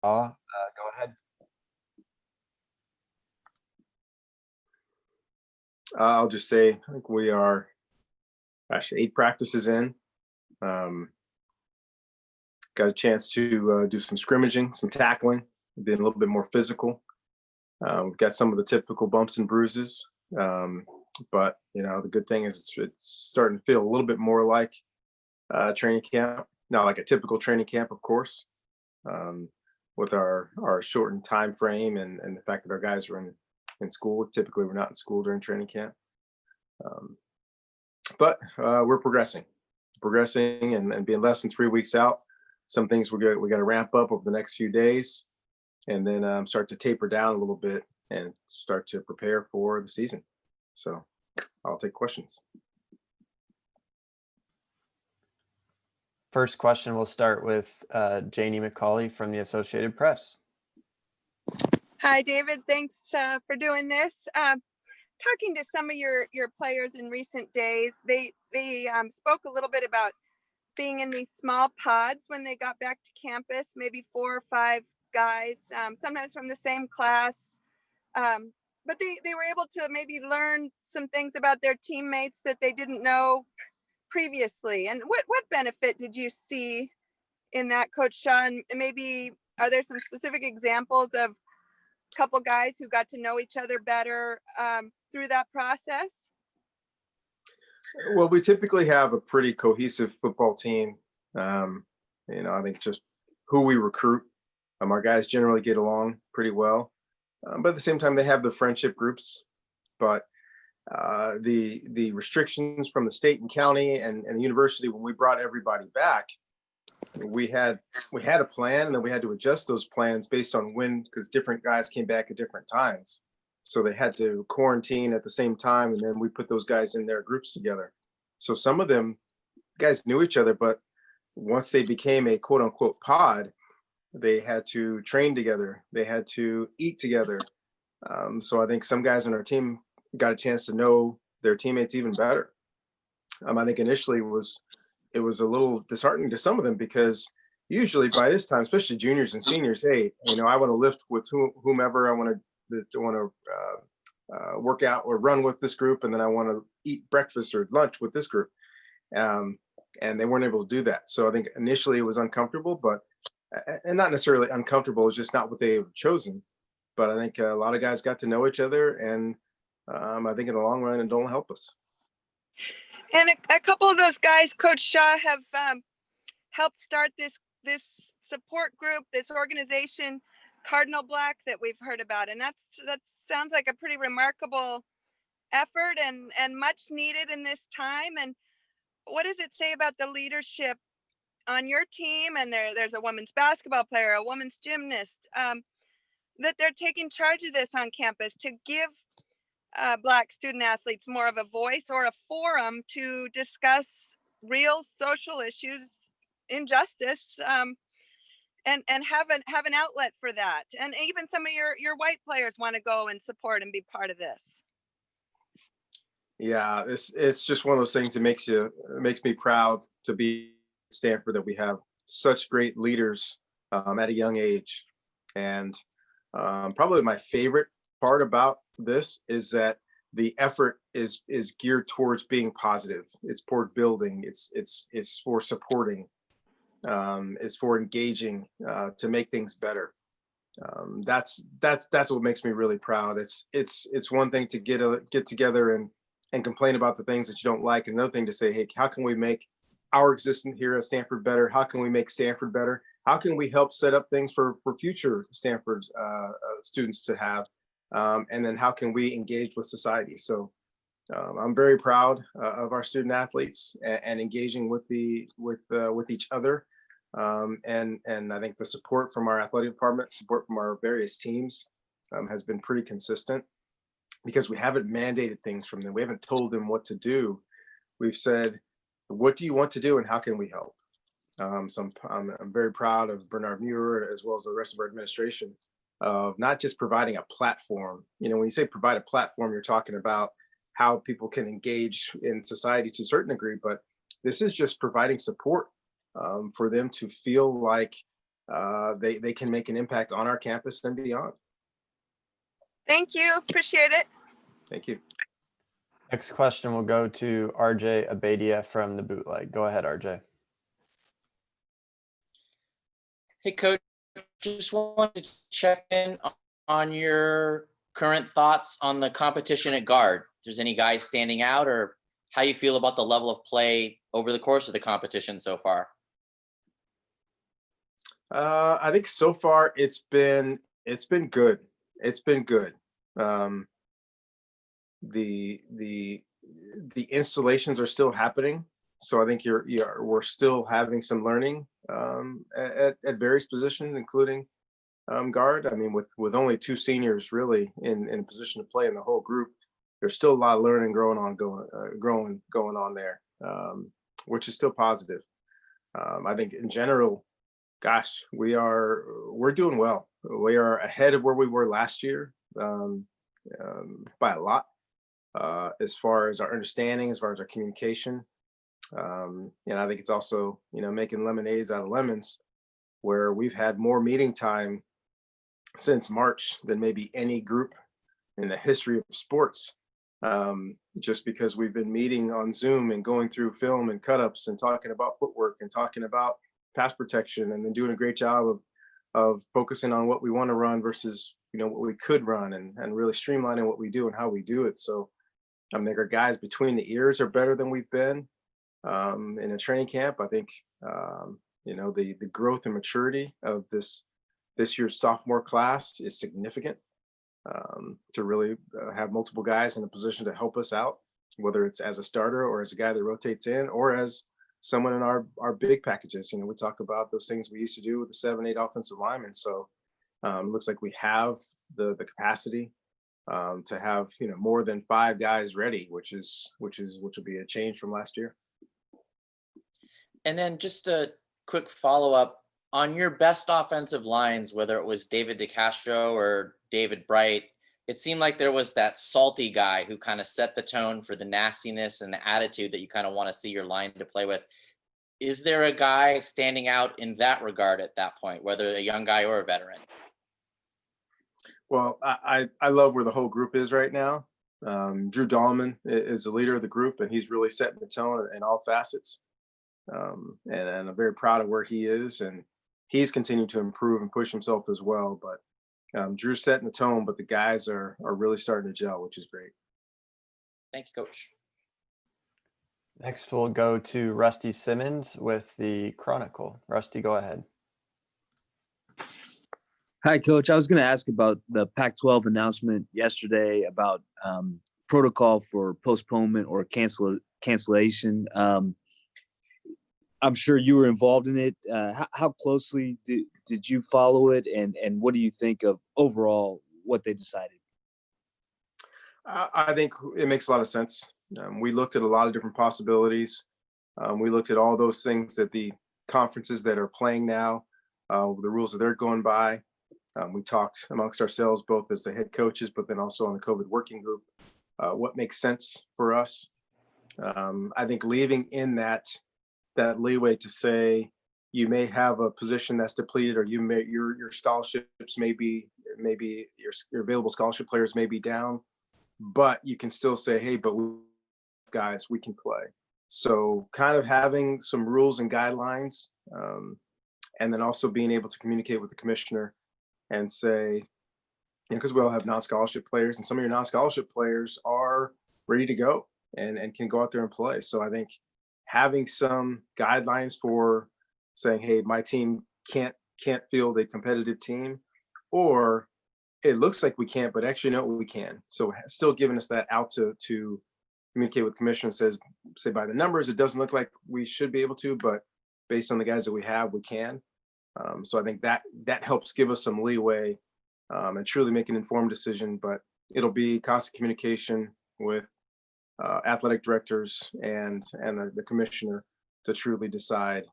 Go ahead. I'll just say, I think we are actually 8 practices in. Got a chance to do some scrimmaging, some tackling, being a little bit more physical. We've got some of the typical bumps and bruises, but the good thing is it's starting to feel a little bit more like training camp, not like a typical training camp, of course, with our shortened time frame and the fact that our guys are in school. Typically, we're not in school during training camp, but we're progressing and being less than 3 weeks out. Some things we got to ramp up over the next few days, and then start to taper down a little bit and start to prepare for the season. So I'll take questions. First question, we'll start with Janie McCauley from the Associated Press. Hi, David. Thanks for doing this. Talking to some of your players in recent days, they spoke a little bit about being in these small pods when they got back to campus, maybe 4 or 5 guys, sometimes from the same class. But they were able to maybe learn some things about their teammates that they didn't know previously. And what benefit did you see in that, Coach Shaw? And maybe are there some specific examples of a couple guys who got to know each other better through that process? Well, we typically have a pretty cohesive football team. I think just who we recruit, our guys generally get along pretty well. But at the same time, they have the friendship groups. But the restrictions from the state and county and the university, when we brought everybody back, we had a plan, and then we had to adjust those plans based on when, because different guys came back at different times. So they had to quarantine at the same time, and then we put those guys in their groups together. So some of them guys knew each other, but once they became a quote unquote pod, they had to train together. They had to eat together. So I think some guys on our team got a chance to know their teammates even better. I think initially it was a little disheartening to some of them, because usually by this time, especially juniors and seniors, hey, I want to lift with whomever I want to work out or run with this group, and then I want to eat breakfast or lunch with this group, and they weren't able to do that. So I think initially it was uncomfortable, and not necessarily uncomfortable, it's just not what they have chosen. But I think a lot of guys got to know each other, and I think in the long run it'll help us. And a couple of those guys, Coach Shaw, have helped start this support group, this organization, Cardinal Black, that we've heard about. And that sounds like a pretty remarkable effort and much needed in this time. And what does it say about the leadership on your team? And there's a women's basketball player, a women's gymnast, that they're taking charge of this on campus to give Black student athletes more of a voice or a forum to discuss real social issues, injustice, and have an outlet for that. And even some of your white players want to go and support and be part of this. Yeah, it's just one of those things that makes me proud to be at Stanford, that we have such great leaders at a young age. And probably my favorite part about this is that the effort is geared towards being positive. It's for building. It's for supporting. It's for engaging to make things better. That's what makes me really proud. It's one thing to get together and complain about the things that you don't like. Another thing to say, hey, how can we make our existence here at Stanford better? How can we make Stanford better? How can we help set up things for future Stanford students to have? And then how can we engage with society? So I'm very proud of our student athletes and engaging with each other. And I think the support from our athletic department, support from our various teams has been pretty consistent, because we haven't mandated things from them. We haven't told them what to do. We've said, what do you want to do and how can we help? So I'm very proud of Bernard Muir, as well as the rest of our administration, of not just providing a platform. When you say provide a platform, you're talking about how people can engage in society to a certain degree, but this is just providing support for them to feel like they can make an impact on our campus and beyond. Thank you. Appreciate it. Thank you. Next question will go to RJ Abadia from the Bootleg. Go ahead, RJ. Hey, Coach, just wanted to check in on your current thoughts on the competition at guard. If there's any guys standing out, or how you feel about the level of play over the course of the competition so far. I think so far it's been good. It's been good. The installations are still happening, so I think we're still having some learning at various positions, including guard. I mean, with only 2 seniors really in a position to play in the whole group, there's still a lot of learning going on there, which is still positive. I think in general, gosh, we're doing well. We are ahead of where we were last year by a lot, as far as our understanding, as far as our communication. And I think it's also, making lemonades out of lemons, where we've had more meeting time since March than maybe any group in the history of sports, just because we've been meeting on Zoom and going through film and cut-ups and talking about footwork and talking about pass protection, and then doing a great job of focusing on what we want to run versus what we could run, and really streamlining what we do and how we do it. So I think our guys between the ears are better than we've been in a training camp. I think the growth and maturity of this year's sophomore class is significant, to really have multiple guys in a position to help us out, whether it's as a starter or as a guy that rotates in, or as someone in our big packages. We talk about those things we used to do with the 7-8 offensive linemen. So it looks like we have the capacity to have more than 5 guys ready, which will be a change from last year. And then just a quick follow-up on your best offensive lines, whether it was David DeCastro or David Bright. It seemed like there was that salty guy who kind of set the tone for the nastiness and the attitude that you kind of want to see your line to play with. Is there a guy standing out in that regard at that point, whether a young guy or a veteran? Well, I love where the whole group is right now. Drew Dahlman is the leader of the group, and he's really setting the tone in all facets. And I'm very proud of where he is, and he's continued to improve and push himself as well. But Drew's setting the tone, but the guys are really starting to gel, which is great. Thank you, Coach. Next, we'll go to Rusty Simmons with the Chronicle. Rusty, go ahead. Hi, Coach. I was going to ask about the Pac-12 announcement yesterday about protocol for postponement or cancellation. I'm sure you were involved in it. How closely did you follow it, and what do you think of overall what they decided? I think it makes a lot of sense. We looked at a lot of different possibilities. We looked at all those things that the conferences that are playing now, the rules that they're going by. We talked amongst ourselves, both as the head coaches, but then also on the COVID working group, what makes sense for us. I think leaving in that leeway to say you may have a position that's depleted, or your scholarships may be, your available scholarship players may be down, but you can still say, hey, but guys, we can play. So kind of having some rules and guidelines, and then also being able to communicate with the commissioner and say, because we all have non-scholarship players, and some of your non-scholarship players are ready to go and can go out there and play. So I think having some guidelines for saying, hey, my team can't field a competitive team, or it looks like we can't, but actually no, we can. So still giving us that out to communicate with the commissioner, and say by the numbers, it doesn't look like we should be able to, but based on the guys that we have, we can. So I think that helps give us some leeway and truly make an informed decision, but it'll be constant communication with athletic directors and the commissioner to truly decide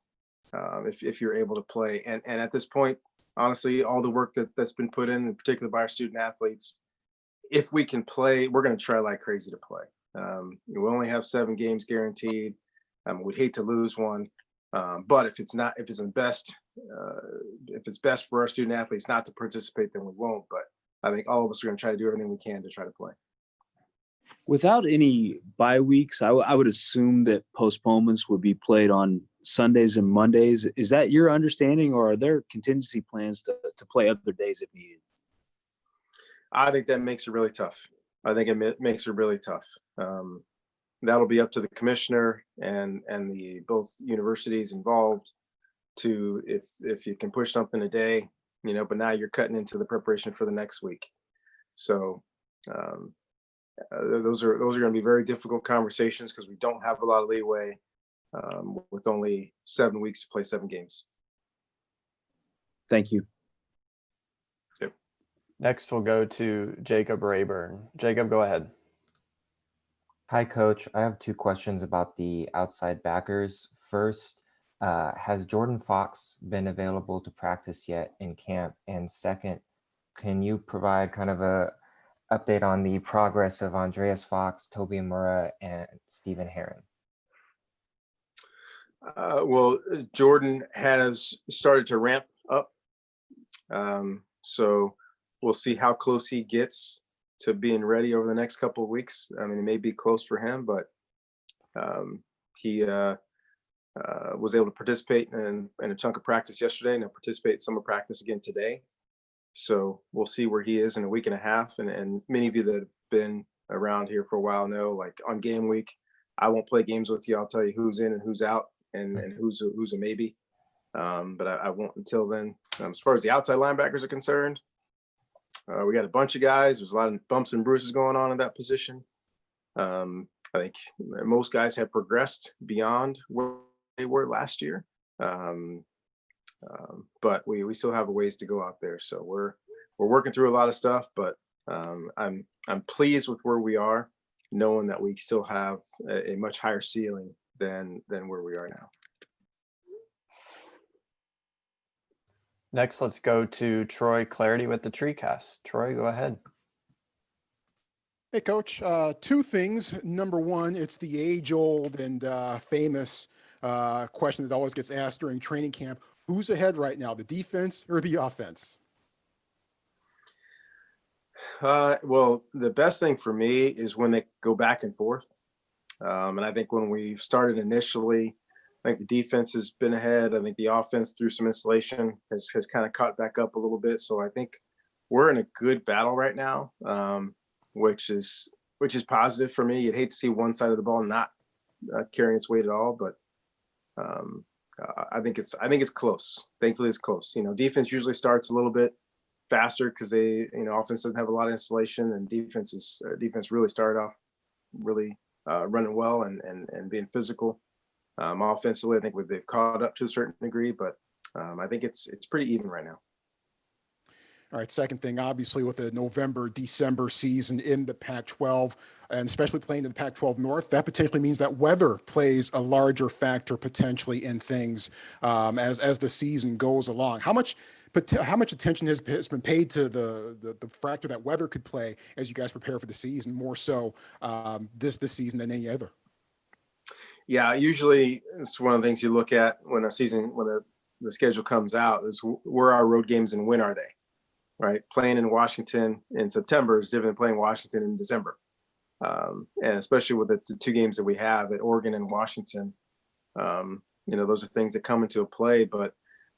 if you're able to play. And at this point, honestly, all the work that's been put in particular by our student athletes, if we can play, we're going to try like crazy to play. We only have 7 games guaranteed. We'd hate to lose one, but if it's in the best if it's best for our student athletes not to participate, then we won't. But I think all of us are going to try to do everything we can to try to play. Without any bye weeks, I would assume that postponements would be played on Sundays and Mondays. Is that your understanding, or are there contingency plans to play other days if needed? I think that makes it really tough. I think it makes it really tough. That'll be up to the commissioner and the both universities involved to if you can push something a day, but now you're cutting into the preparation for the next week. So those are going to be very difficult conversations because we don't have a lot of leeway with only 7 weeks to play 7 games. Thank you. Next, we'll go to Jacob Rayburn. Jacob, go ahead. Hi, Coach. I have 2 questions about the outside backers. First, has Jordan Fox been available to practice yet in camp? And second, can you provide kind of a update on the progress of Andreas Fox, Toby Murrah, and Stephen Herron? Well, Jordan has started to ramp up. So we'll see how close he gets to being ready over the next couple of weeks. I mean, it may be close for him, but he was able to participate in a chunk of practice yesterday and he'll participate in summer practice again today. So we'll see where he is in a week and a half. And many of you that have been around here for a while know, like on game week, I won't play games with you. I'll tell you who's in and who's out and who's a maybe. But I won't until then. As far as the outside linebackers are concerned, we got a bunch of guys. There's a lot of bumps and bruises going on in that position. I think most guys have progressed beyond where they were last year. But we still have a ways to go out there. So we're working through a lot of stuff, but I'm pleased with where we are, knowing that we still have a much higher ceiling than where we are now. Next, let's go to Troy Clarity with the TreeCast. Troy, go ahead. Hey, Coach. 2 things. Number one, it's the age-old and famous question that always gets asked during training camp. Who's ahead right now, the defense or the offense? Well, the best thing for me is when they go back and forth. And I think when we started initially, I think the defense has been ahead. I think the offense through some installation has kind of caught back up a little bit. So I think we're in a good battle right now, which is positive for me. You'd hate to see one side of the ball not carrying its weight at all, but I think it's close. Thankfully, it's close. Defense usually starts a little bit faster because they, offense doesn't have a lot of installation, and defense really started off really running well and being physical. Offensively, I think they've caught up to a certain degree, but I think it's pretty even right now. All right, second thing, obviously with the November, December season in the Pac-12, and especially playing in the Pac-12 North, that potentially means that weather plays a larger factor potentially in things as the season goes along. How much attention has been paid to the factor that weather could play as you guys prepare for the season, more so this season than any other? Yeah, usually it's one of the things you look at when the schedule comes out is where are our road games and when are they? Right, playing in Washington in September is different than playing Washington in December, and especially with the 2 games that we have at Oregon and Washington, those are things that come into play. But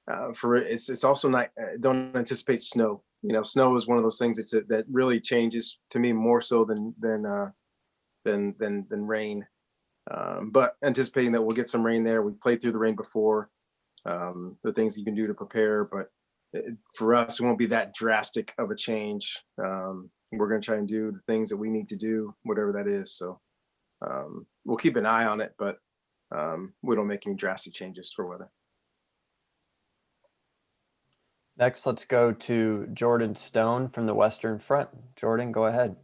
it's also not. Don't anticipate snow. Snow is one of those things that really changes to me more so than rain. But anticipating that we'll get some rain there. We played through the rain before. The things you can do to prepare, but for us, it won't be that drastic of a change. We're going to try and do the things that we need to do, whatever that is. So we'll keep an eye on it, but we don't make any drastic changes for weather. Next, let's go to Jordan Stone from the Western Front. Jordan, go ahead.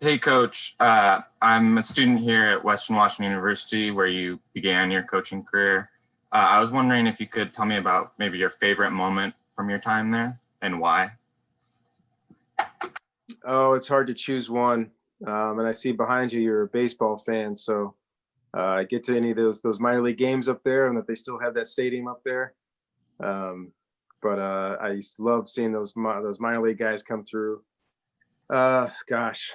Hey, Coach. I'm a student here at Western Washington University, where you began your coaching career. I was wondering if you could tell me about maybe your favorite moment from your time there and why. Oh, it's hard to choose one. And I see behind you, you're a baseball fan. So I get to any of those minor league games up there and that they still have that stadium up there. But I used to love seeing those minor league guys come through. Gosh,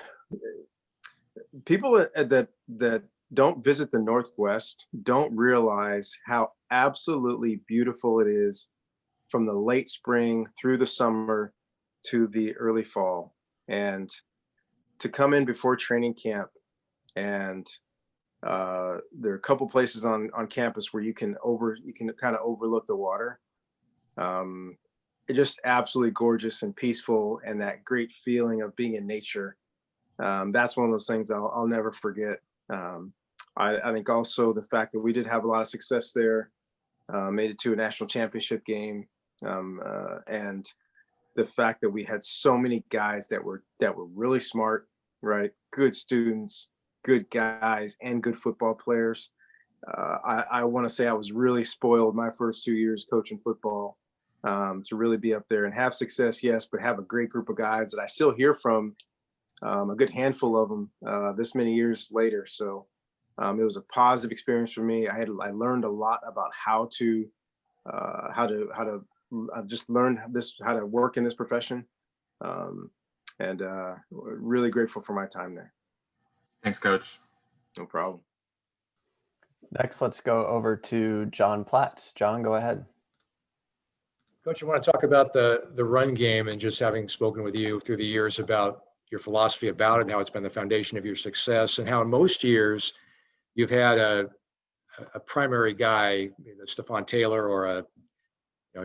people that don't visit the Northwest don't realize how absolutely beautiful it is from the late spring through the summer to the early fall, and to come in before training camp. And there are a couple places on campus where you can kind of overlook the water. It's just absolutely gorgeous and peaceful, and that great feeling of being in nature. That's one of those things I'll never forget. I think also the fact that we did have a lot of success there, made it to a national championship game, and the fact that we had so many guys that were really smart, right? Good students, good guys, and good football players. I want to say I was really spoiled my first 2 years coaching football, to really be up there and have success, yes, but have a great group of guys that I still hear from, a good handful of them this many years later. So it was a positive experience for me. I learned a lot about how to just learn how to work in this profession, and really grateful for my time there. Thanks, Coach. No problem. Next, let's go over to John Platts. John, go ahead. Coach, I want to talk about the run game, and just having spoken with you through the years about your philosophy about it, and how it's been the foundation of your success, and how in most years you've had a primary guy, either Stephon Taylor or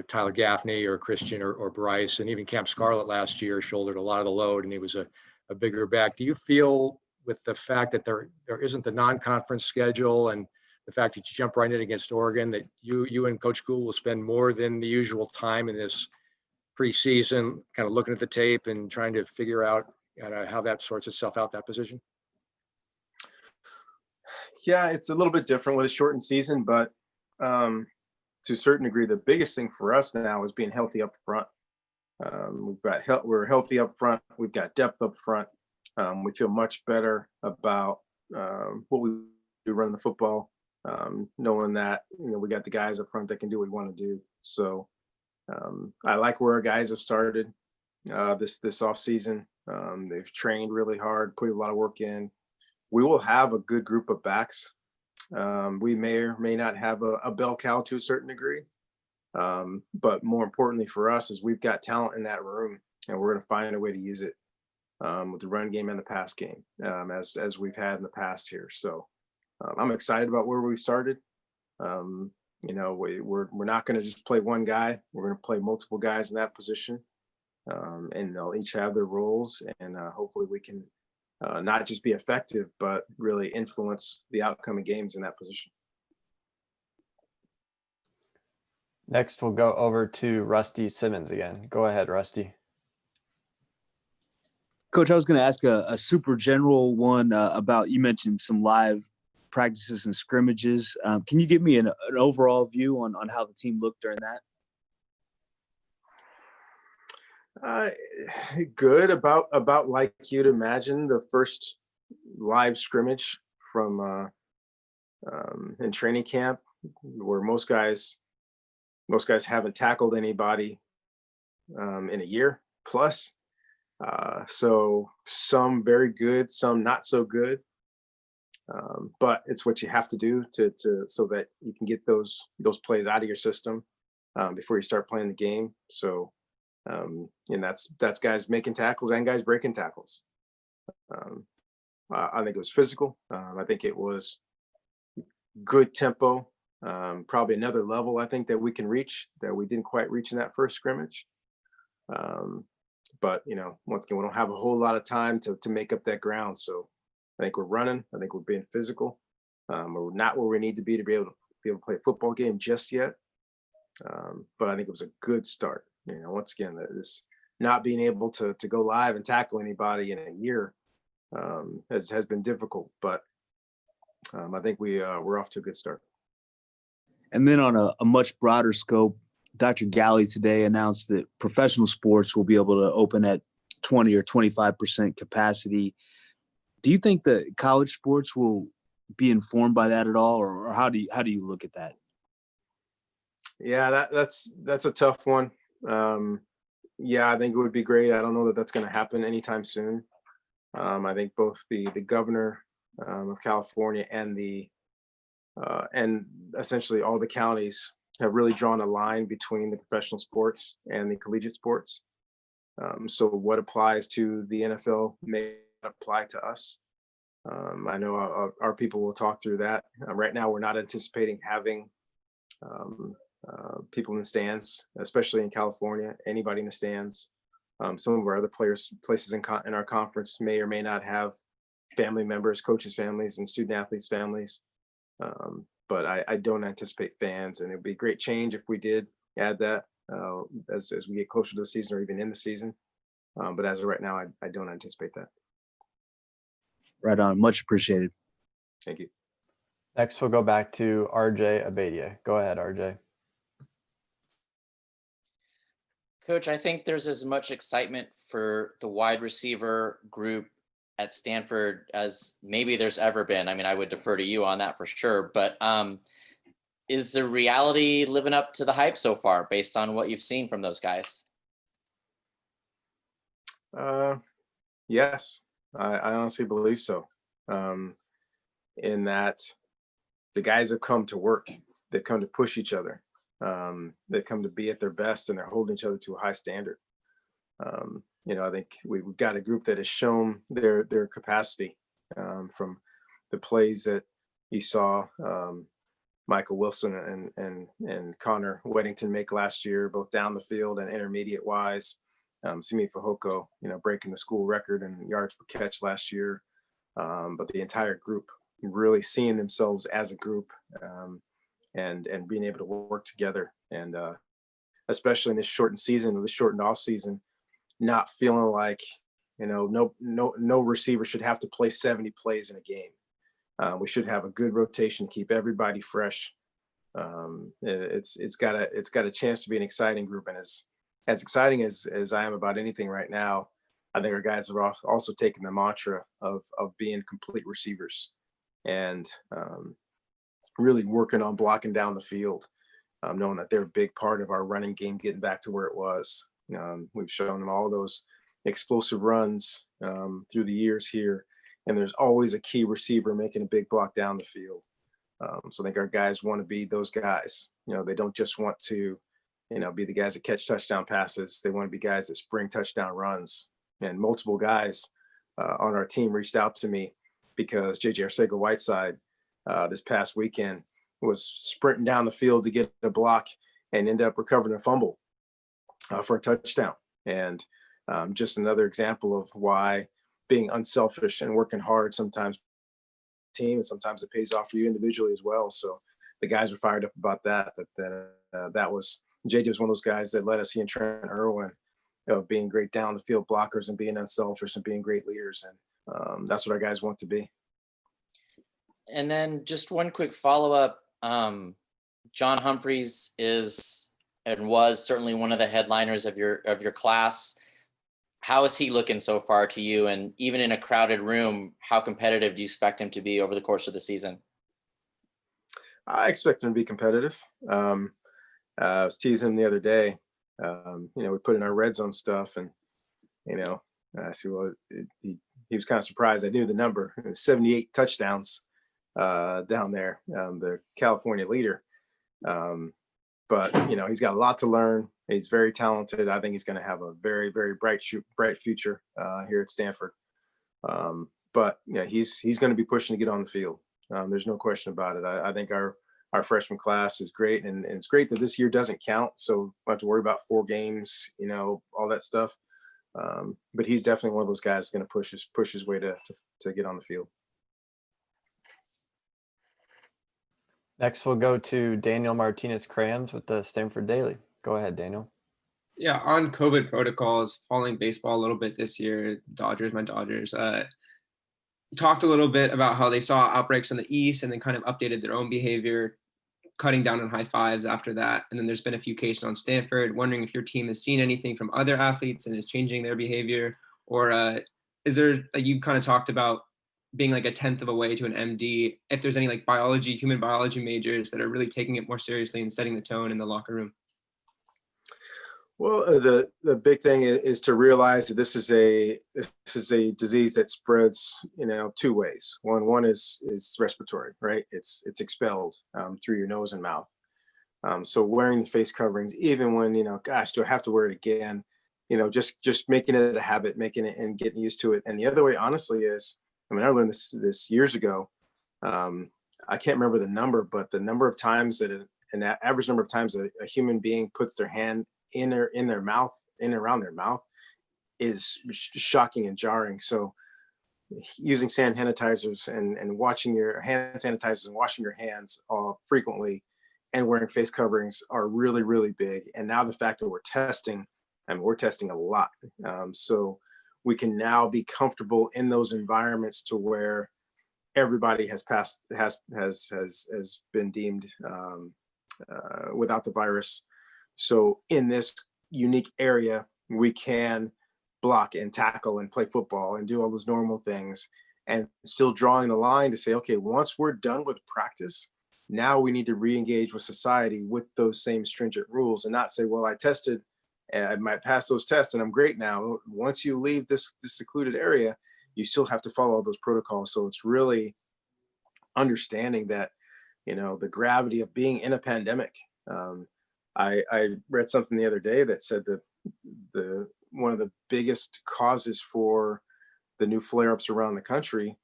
Tyler Gaffney or Christian or Bryce, and even Camp Scarlett last year shouldered a lot of the load, and he was a bigger back. Do you feel, with the fact that there isn't the non-conference schedule and the fact that you jump right in against Oregon, that you and Coach Gould will spend more than the usual time in this preseason kind of looking at the tape and trying to figure out how that sorts itself out, that position? Yeah, it's a little bit different with a shortened season, but to a certain degree, the biggest thing for us now is being healthy up front. We're healthy up front. We've got depth up front. We feel much better about what we do running the football, knowing that we got the guys up front that can do what we want to do. So I like where our guys have started this off season. They've trained really hard, put a lot of work in. We will have a good group of backs. We may or may not have a bell cow to a certain degree, but more importantly for us is we've got talent in that room, and we're going to find a way to use it with the run game and the pass game, as we've had in the past here. So I'm excited about where we started. We're not going to just play one guy. We're going to play multiple guys in that position, and they'll each have their roles, and hopefully we can not just be effective, but really influence the outcome of games in that position. Next, we'll go over to Rusty Simmons again. Go ahead, Rusty. Coach, I was going to ask a super general one about, you mentioned some live practices and scrimmages. Can you give me an overall view on how the team looked during that? Good, about like you'd imagine. The first live scrimmage from in training camp, where most guys haven't tackled anybody in a year plus. So some very good, some not so good. But it's what you have to do to so that you can get those plays out of your system before you start playing the game. So and that's guys making tackles and guys breaking tackles. I think it was physical. I think it was good tempo. Probably another level I think that we can reach that we didn't quite reach in that first scrimmage. But once again, we don't have a whole lot of time to make up that ground. So I think we're running. I think we're being physical. We're not where we need to be able to play a football game just yet. But I think it was a good start. Once again, this not being able to go live and tackle anybody in a year has been difficult. But I think we're off to a good start. And then on a much broader scope, Dr. Galley today announced that professional sports will be able to open at 20 or 25% capacity. Do you think that college sports will be informed by that at all, or how do you look at that? Yeah, that's a tough one. Yeah, I think it would be great. I don't know that that's going to happen anytime soon. I think both the governor of California and essentially all the counties have really drawn a line between the professional sports and the collegiate sports. So what applies to the NFL may not apply to us. I know our people will talk through that. Right now, we're not anticipating having people in the stands, especially in California, anybody in the stands. Some of our other places in our conference may or may not have family members, coaches' families, and student athletes' families. But I don't anticipate fans, and it would be a great change if we did add that as we get closer to the season or even in the season. But as of right now, I don't anticipate that. Right on. Much appreciated. Thank you. Next, we'll go back to RJ Abadia. Go ahead, RJ. Coach, I think there's as much excitement for the wide receiver group at Stanford as maybe there's ever been. I mean, I would defer to you on that for sure, but is the reality living up to the hype so far based on what you've seen from those guys? Yes, I honestly believe so. In that the guys have come to work, they've come to push each other, they've come to be at their best, and they're holding each other to a high standard. I think we've got a group that has shown their capacity from the plays that you saw Michael Wilson and Connor Weddington make last year, both down the field and intermediate wise. Simi Fehoko, breaking the school record in yards per catch last year. But the entire group really seeing themselves as a group and being able to work together. And especially in this shortened season, this shortened off season, not feeling like, no receiver should have to play 70 plays in a game. We should have a good rotation, keep everybody fresh. It's got a chance to be an exciting group, and as exciting as I am about anything right now, I think our guys have also taken the mantra of being complete receivers and really working on blocking down the field, knowing that they're a big part of our running game getting back to where it was. We've shown them all those explosive runs through the years here, and there's always a key receiver making a big block down the field. So I think our guys want to be those guys. They don't just want to, be the guys that catch touchdown passes. They want to be guys that spring touchdown runs. And multiple guys on our team reached out to me because JJ Arcega-Whiteside this past weekend was sprinting down the field to get a block and end up recovering a fumble for a touchdown. And just another example of why being unselfish and working hard sometimes team, and sometimes it pays off for you individually as well. So the guys were fired up about that was JJ was one of those guys that led us, he and Trent Irwin, being great down the field blockers and being unselfish and being great leaders. And that's what our guys want to be. And then just one quick follow-up. John Humphreys is and was certainly one of the headliners of your class. How is he looking so far to you? And even in a crowded room, how competitive do you expect him to be over the course of the season? I expect him to be competitive. I was teasing him the other day. We put in our red zone stuff, and I said, well, he was kind of surprised. I knew the number. It was 78 touchdowns down there, the California leader. But he's got a lot to learn. He's very talented. I think he's going to have a very, very bright future here at Stanford. But he's going to be pushing to get on the field. There's no question about it. I think our freshman class is great, and it's great that this year doesn't count, so we don't have to worry about 4 games, all that stuff. But he's definitely one of those guys going to push his way to get on the field. Next, we'll go to Daniel Martinez-Crams with the Stanford Daily. Go ahead, Daniel. Yeah, on COVID protocols, following baseball a little bit this year, my Dodgers, talked a little bit about how they saw outbreaks in the East and then kind of updated their own behavior, cutting down on high fives after that. And then there's been a few cases on Stanford. Wondering if your team has seen anything from other athletes and is changing their behavior, or is there, like you kind of talked about being like a tenth of a way to an MD, if there's any like human biology majors that are really taking it more seriously and setting the tone in the locker room. Well, the big thing is to realize that this is a disease that spreads, two ways. One is respiratory, right? It's expelled through your nose and mouth. So wearing the face coverings, even when, gosh, do I have to wear it again? Just making it a habit, making it and getting used to it. And the other way, honestly, is, I learned this years ago. I can't remember the number, but the number of times that an average number of times a human being puts their hand in their mouth, in and around their mouth, is shocking and jarring. So using hand sanitizers and washing your hand sanitizers and washing your hands frequently and wearing face coverings are really, really big. And now the fact that we're testing a lot. So we can now be comfortable in those environments to where everybody has been deemed without the virus. So in this unique area, we can block and tackle and play football and do all those normal things, and still drawing the line to say, okay, once we're done with practice, now we need to re-engage with society with those same stringent rules, and not say, well, I tested and I might pass those tests and I'm great now. Once you leave this secluded area, you still have to follow all those protocols. So it's really understanding that, the gravity of being in a pandemic. I read something the other day that said that one of the biggest causes for the new flare-ups around the country,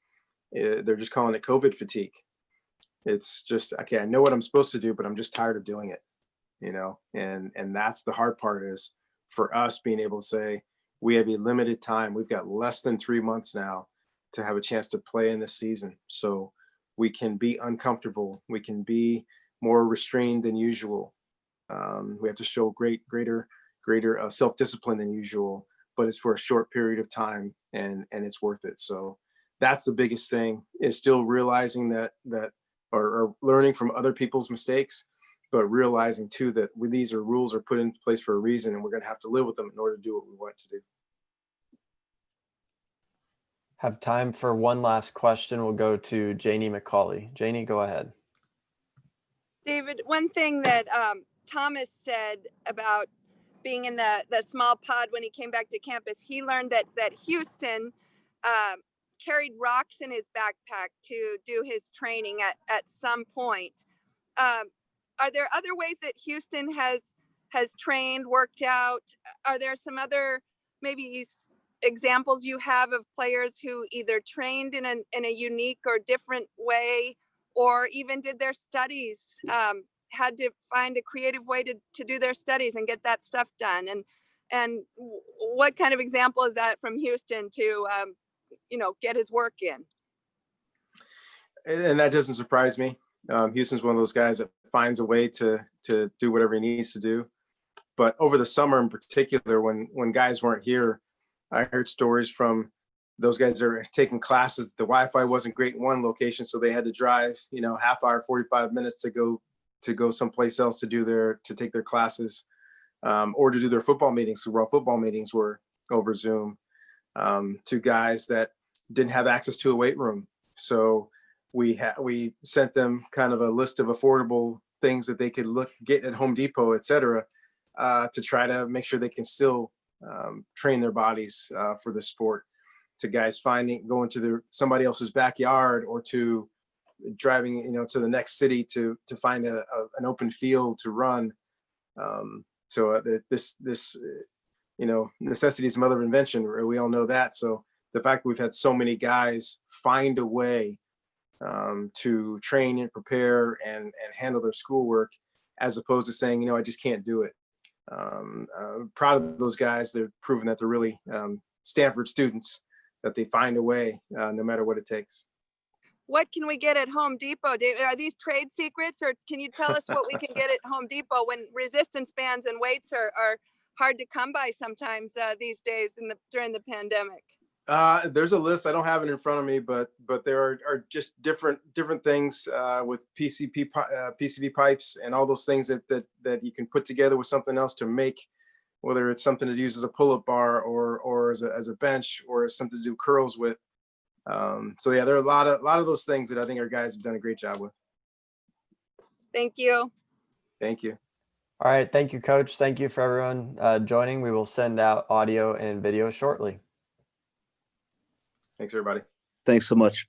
they're just calling it COVID fatigue. It's just, okay, I know what I'm supposed to do, but I'm just tired of doing it, and that's the hard part, is for us being able to say, we have a limited time. We've got less than 3 months now to have a chance to play in this season. So we can be uncomfortable. We can be more restrained than usual. We have to show greater self-discipline than usual, but it's for a short period of time, and it's worth it. So that's the biggest thing, is still realizing that or learning from other people's mistakes, but realizing too that these rules are put in place for a reason, and we're going to have to live with them in order to do what we want to do. Have time for one last question. We'll go to Janie McCauley. Janie, go ahead. David, one thing that Thomas said about being in the small pod when he came back to campus, he learned that Houston carried rocks in his backpack to do his training at some point. Are there other ways that Houston has trained, worked out? Are there some other maybe examples you have of players who either trained in a unique or different way, or even did their studies, had to find a creative way to do their studies and get that stuff done? And what kind of example is that from Houston to, get his work in? And that doesn't surprise me. Houston's one of those guys that finds a way to do whatever he needs to do. But over the summer in particular, when guys weren't here, I heard stories from those guys that are taking classes. The Wi-Fi wasn't great in one location, so they had to drive, half hour, 45 minutes to go someplace else to take their classes, or to do their football meetings. So all football meetings were over Zoom, to guys that didn't have access to a weight room. So we sent them kind of a list of affordable things that they could get at Home Depot, et cetera, to try to make sure they can still train their bodies for the sport. To guys going to somebody else's backyard, or to driving, to the next city to find an open field to run. So this necessity is the mother of invention. We all know that. So the fact that we've had so many guys find a way to train and prepare and handle their schoolwork, as opposed to saying, I just can't do it. I'm proud of those guys. They're proven that they're really Stanford students, that they find a way no matter what it takes. What can we get at Home Depot, David? Are these trade secrets, or can you tell us what we can get at Home Depot when resistance bands and weights are hard to come by sometimes these days during the pandemic? There's a list. I don't have it in front of me, but there are just different things with PCB pipes and all those things that you can put together with something else to make, whether it's something to use as a pull-up bar or as a bench, or as something to do curls with. So yeah, there are a lot of those things that I think our guys have done a great job with. Thank you. Thank you. All right. Thank you, Coach. Thank you for everyone joining. We will send out audio and video shortly. Thanks, everybody. Thanks so much.